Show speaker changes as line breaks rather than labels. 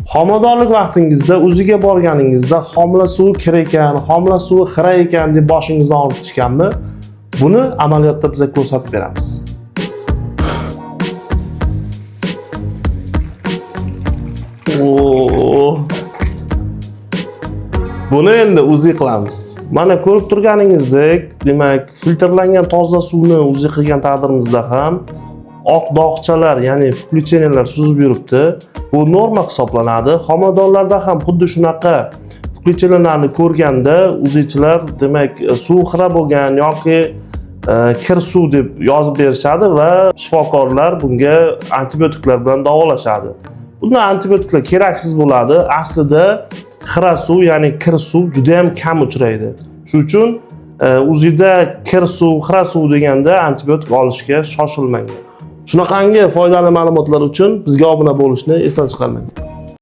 Homiladorlik vaqtingizda o'ziga borganingizda homila suvi kir ekan, homila suvi xira ekan deb boshingizdan og'ritishganmi? Buni amaliyotda biz ko'rsatib beramiz. Buni endi UZI qilamiz. Mana ko'rib turganingizdek, demak, filtrlangan toza suvni UZI qilgan taqdirimizda ham oq dog'chalar, ya'ni включениялар suzib yuribdi. Bu norma hisoblanadi. Homiladorlarda ham xuddi shunaqa включенияларni ko'rganda UZIchilar, demak, suv xira bo'lgan yoki kir suv deb yozib berishadi va shifokorlar bunga antibiotiklar bilan davolashadi. Bundan antibiotiklar keraksiz bo'ladi. Aslida xira suv, ya'ni kir suv juda ham kam uchraydi. Shuning uchun UZIda kir suv, xira suv deganda antibiotik olishga shoshilmang. Shunaqangi foydali ma'lumotlar uchun bizga obuna bo'lishni esdan chiqarmang.